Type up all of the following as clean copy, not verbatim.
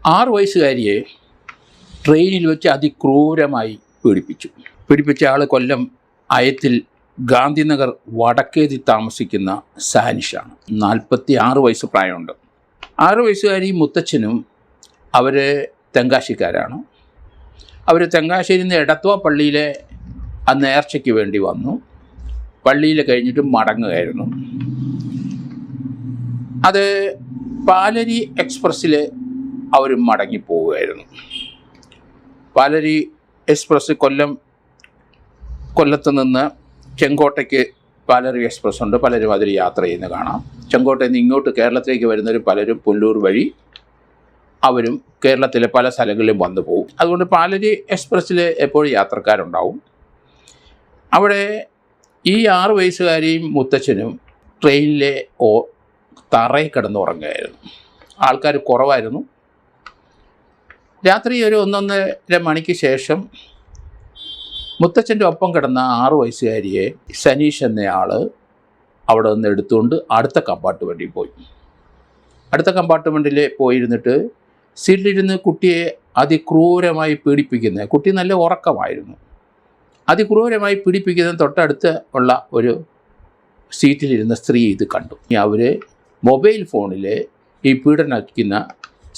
6 വയസ്സുകാരിയെ ട്രെയിനിൽ വെച്ച് അതിക്രൂരമായി പീഡിപ്പിച്ച ആൾ കൊല്ലം അയത്തിൽ ഗാന്ധിനഗർ വടക്കേതി താമസിക്കുന്ന സാനിഷാണ്. 46 വയസ്സ് പ്രായമുണ്ട്. 6 വയസ്സുകാരി മുത്തച്ഛനും അവർ തെങ്കാശിക്കാരാണ്. അവർ തെങ്കാശിയിൽ നിന്ന് എടത്വ പള്ളിയിലെ ആ നേർച്ചയ്ക്ക് വേണ്ടി വന്നു. പള്ളിയിൽ കഴിഞ്ഞിട്ട് മടങ്ങുകയായിരുന്നു. അത് പാലരി എക്സ്പ്രസ്സിൽ അവർ മടങ്ങിപ്പോവുകയായിരുന്നു. പാലരി എക്സ്പ്രസ് കൊല്ലത്ത് നിന്ന് ചെങ്കോട്ടയ്ക്ക് പാലരി എക്സ്പ്രസ് ഉണ്ട്. പലരും അതിൽ യാത്ര ചെയ്യുന്നത് കാണാം. ചെങ്കോട്ടയിൽ നിന്ന് ഇങ്ങോട്ട് കേരളത്തിലേക്ക് വരുന്നവരും പലരും പുല്ലൂർ വഴി അവരും കേരളത്തിലെ പല സ്ഥലങ്ങളിലും വന്നു പോകും. അതുകൊണ്ട് പാലരി എക്സ്പ്രസ്സിൽ എപ്പോഴും യാത്രക്കാരുണ്ടാവും. അവിടെ ഈ 6 വയസ്സുകാരിയും മുത്തച്ഛനും ട്രെയിനിലെ തറയിൽ കിടന്നുറങ്ങുകയായിരുന്നു. ആൾക്കാർ കുറവായിരുന്നു. രാത്രി ഒരു 1-1.5 മണിക്ക് ശേഷം മുത്തച്ഛൻ്റെ ഒപ്പം കിടന്ന 6 വയസ്സുകാരിയെ സനീഷ് എന്നയാൾ അവിടെ നിന്ന് എടുത്തുകൊണ്ട് അടുത്ത കമ്പാർട്ട്മെൻറ്റിൽ പോയി. അടുത്ത കമ്പാർട്ട്മെൻറ്റിൽ പോയിരുന്നിട്ട് സീറ്റിലിരുന്ന് കുട്ടിയെ അതിക്രൂരമായി പീഡിപ്പിക്കുന്നത്, കുട്ടി നല്ല ഉറക്കമായിരുന്നു, അതിക്രൂരമായി പീഡിപ്പിക്കുന്ന തൊട്ടടുത്ത് ഉള്ള ഒരു സീറ്റിലിരുന്ന സ്ത്രീ ഇത് കണ്ടു. അവർ മൊബൈൽ ഫോണിൽ ഈ പീഡനിക്കുന്ന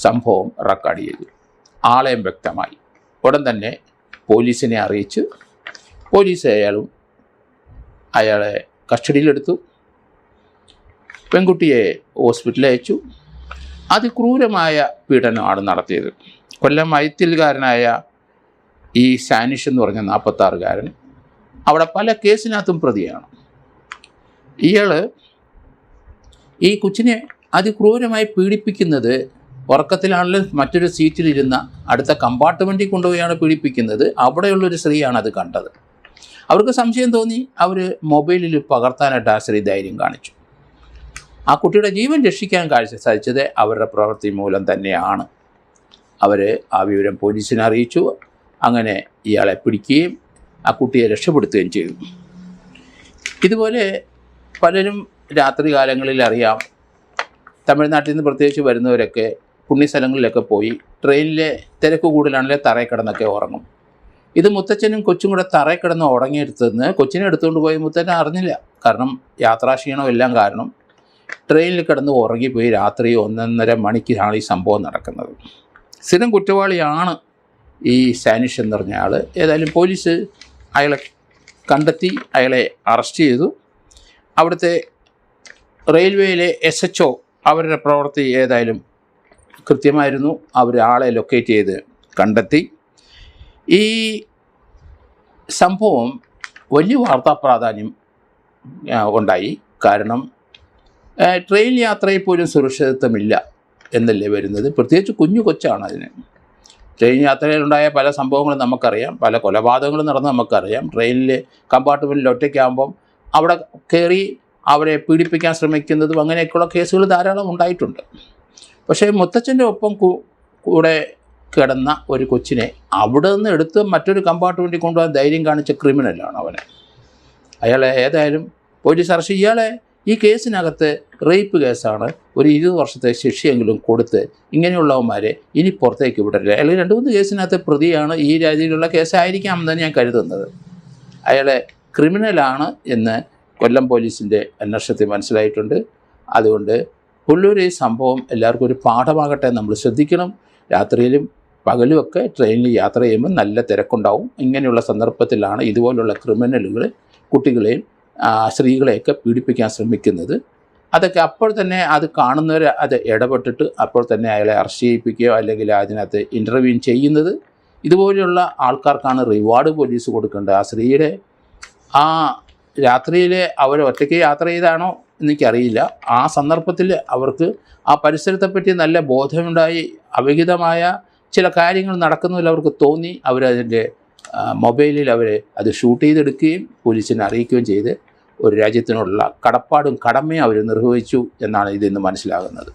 സംഭവം റെക്കോർഡ് ചെയ്തു. ആളെയും വ്യക്തമായി. ഉടൻ തന്നെ പോലീസിനെ അറിയിച്ച് പോലീസ് അയാളെ കസ്റ്റഡിയിലെടുത്തു. പെൺകുട്ടിയെ ഹോസ്പിറ്റലിൽ അയച്ചു. അതിക്രൂരമായ പീഡനമാണ് നടത്തിയത്. കൊല്ലം അയത്തിൽകാരനായ ഈ സാനിഷ് എന്ന് പറഞ്ഞ 46-കാരൻ അവിടെ പല കേസിനകത്തും പ്രതിയാണ്. ഇയാൾ ഈ കൊച്ചിനെ അതിക്രൂരമായി പീഡിപ്പിക്കുന്നത് ഉറക്കത്തിലാണെങ്കിലും മറ്റൊരു സീറ്റിലിരുന്ന അടുത്ത കമ്പാർട്ട്മെൻറ്റിൽ കൊണ്ടുപോയാണ് പീഡിപ്പിക്കുന്നത്. അവിടെയുള്ളൊരു സ്ത്രീയാണ് അത് കണ്ടത്. അവർക്ക് സംശയം തോന്നി. അവർ മൊബൈലിൽ പകർത്താനായിട്ട് ആ സ്ത്രീ ധൈര്യം കാണിച്ചു. ആ കുട്ടിയുടെ ജീവൻ രക്ഷിക്കാൻ സാധിച്ചത് അവരുടെ പ്രവൃത്തി മൂലം തന്നെയാണ്. അവർ ആ വിവരം പോലീസിനെ അറിയിച്ചു. അങ്ങനെ ഇയാളെ പിടിക്കുകയും ആ കുട്ടിയെ രക്ഷപ്പെടുത്തുകയും ചെയ്തു. ഇതുപോലെ പലരും രാത്രി കാലങ്ങളിൽ അറിയാം, തമിഴ്നാട്ടിൽ നിന്ന് പ്രത്യേകിച്ച് വരുന്നവരൊക്കെ പുണ്യസ്ഥലങ്ങളിലൊക്കെ പോയി ട്രെയിനിലെ തിരക്ക് കൂടുതലാണെങ്കിൽ തറയിൽ കിടന്നൊക്കെ ഉറങ്ങും. ഇത് മുത്തച്ഛനും കൊച്ചും കൂടെ തറയിൽ കിടന്ന് ഉറങ്ങിയെടുത്തുനിന്ന് കൊച്ചിനെ എടുത്തുകൊണ്ട് പോയി മുത്തച്ഛൻ അറിഞ്ഞില്ല. കാരണം യാത്രാക്ഷീണം എല്ലാം കാരണം ട്രെയിനിൽ കിടന്ന് ഉറങ്ങിപ്പോയി. രാത്രി 1-1.5 മണിക്കാണ് ഈ സംഭവം നടക്കുന്നത്. സ്ഥിരം കുറ്റവാളിയാണ് ഈ സാനിഷ് എന്ന് പറഞ്ഞ ആൾ. ഏതായാലും പോലീസ് അയാളെ കണ്ടെത്തി അയാളെ അറസ്റ്റ് ചെയ്തു. അവിടുത്തെ റെയിൽവേയിലെ SHO അവരുടെ പ്രവൃത്തി ഏതായാലും കൃത്യമായിരുന്നു. അവർ ആളെ ലൊക്കേറ്റ് ചെയ്ത് കണ്ടെത്തി. ഈ സംഭവം വലിയ വാർത്താ പ്രാധാന്യം ഉണ്ടായി. കാരണം ട്രെയിൻ യാത്രയിൽ പോലും സുരക്ഷിതത്വമില്ല എന്നല്ലേ വരുന്നത്. പ്രത്യേകിച്ച് കുഞ്ഞു കൊച്ചാണ് അതിന്. ട്രെയിൻ യാത്രയിലുണ്ടായ പല സംഭവങ്ങളും നമുക്കറിയാം. പല കൊലപാതകങ്ങളും നടന്ന് നമുക്കറിയാം. ട്രെയിനിൽ കമ്പാർട്ട്മെൻറ്റിൽ ഒറ്റയ്ക്കാകുമ്പം അവിടെ കയറി അവരെ പീഡിപ്പിക്കാൻ ശ്രമിക്കുന്നതും അങ്ങനെയൊക്കെയുള്ള കേസുകൾ ധാരാളം ഉണ്ടായിട്ടുണ്ട്. പക്ഷേ മുത്തച്ഛൻ്റെ ഒപ്പം കൂടെ കിടന്ന ഒരു കൊച്ചിനെ അവിടെ നിന്ന് എടുത്ത് മറ്റൊരു കമ്പാർട്ട്മെൻറ്റിൽ കൊണ്ടുപോകാൻ ധൈര്യം കാണിച്ച ക്രിമിനലാണ് അവനെ. അയാളെ ഏതായാലും പോലീസ് അറസ്റ്റ്. ഇയാളെ ഈ കേസിനകത്ത് റേപ്പ് കേസാണ്. ഒരു 20 വർഷത്തെ ശിക്ഷയെങ്കിലും കൊടുത്ത് ഇങ്ങനെയുള്ളവന്മാരെ ഇനി പുറത്തേക്ക് വിടരുത്. അയാൾ 2-3 കേസിനകത്ത് പ്രതിയാണ്. ഈ രീതിയിലുള്ള കേസായിരിക്കാം എന്നാണ് ഞാൻ കരുതുന്നത്. അയാളെ ക്രിമിനലാണ് എന്ന് കൊല്ലം പോലീസിൻ്റെ അന്വേഷണത്തിൽ മനസ്സിലായിട്ടുണ്ട്. അതുകൊണ്ട് പുല്ലൂർ ഈ സംഭവം എല്ലാവർക്കും ഒരു പാഠമാകട്ടെ. നമ്മൾ ശ്രദ്ധിക്കണം. രാത്രിയിലും പകലുമൊക്കെ ട്രെയിനിൽ യാത്ര ചെയ്യുമ്പോൾ നല്ല തിരക്കുണ്ടാവും. ഇങ്ങനെയുള്ള സന്ദർഭത്തിലാണ് ഇതുപോലുള്ള ക്രിമിനലുകൾ കുട്ടികളെയും സ്ത്രീകളെയൊക്കെ പീഡിപ്പിക്കാൻ ശ്രമിക്കുന്നത്. അതൊക്കെ അപ്പോൾ തന്നെ അത് കാണുന്നവർ അത് ഇടപെട്ടിട്ട് അപ്പോൾ തന്നെ അയാളെ അറസ്റ്റ് ചെയ്യിപ്പിക്കുകയോ അല്ലെങ്കിൽ അതിനകത്ത് ഇൻ്റർവ്യൂ ചെയ്യുന്നത്. ഇതുപോലെയുള്ള ആൾക്കാർക്കാണ് റിവാർഡ് പോലീസ് കൊടുക്കേണ്ടത്. ആ സ്ത്രീയുടെ ആ രാത്രിയിൽ അവർ ഒറ്റയ്ക്ക് യാത്ര ചെയ്താണോ എനിക്കറിയില്ല. ആ സന്ദർഭത്തിൽ അവർക്ക് ആ പരിസരത്തെപ്പറ്റി നല്ല ബോധമുണ്ടായി. അവിഹിതമായ ചില കാര്യങ്ങൾ നടക്കുന്നതിൽ അവർക്ക് തോന്നി. അവരതിൻ്റെ മൊബൈലിൽ അവർ അത് ഷൂട്ട് ചെയ്തെടുക്കുകയും പോലീസിനെ അറിയിക്കുകയും ചെയ്ത് ഒരു രാജ്യത്തിനോടുള്ള കടപ്പാടും കടമയും അവർ നിർവഹിച്ചു എന്നാണ് ഇതിൽ നിന്ന് മനസ്സിലാകുന്നത്.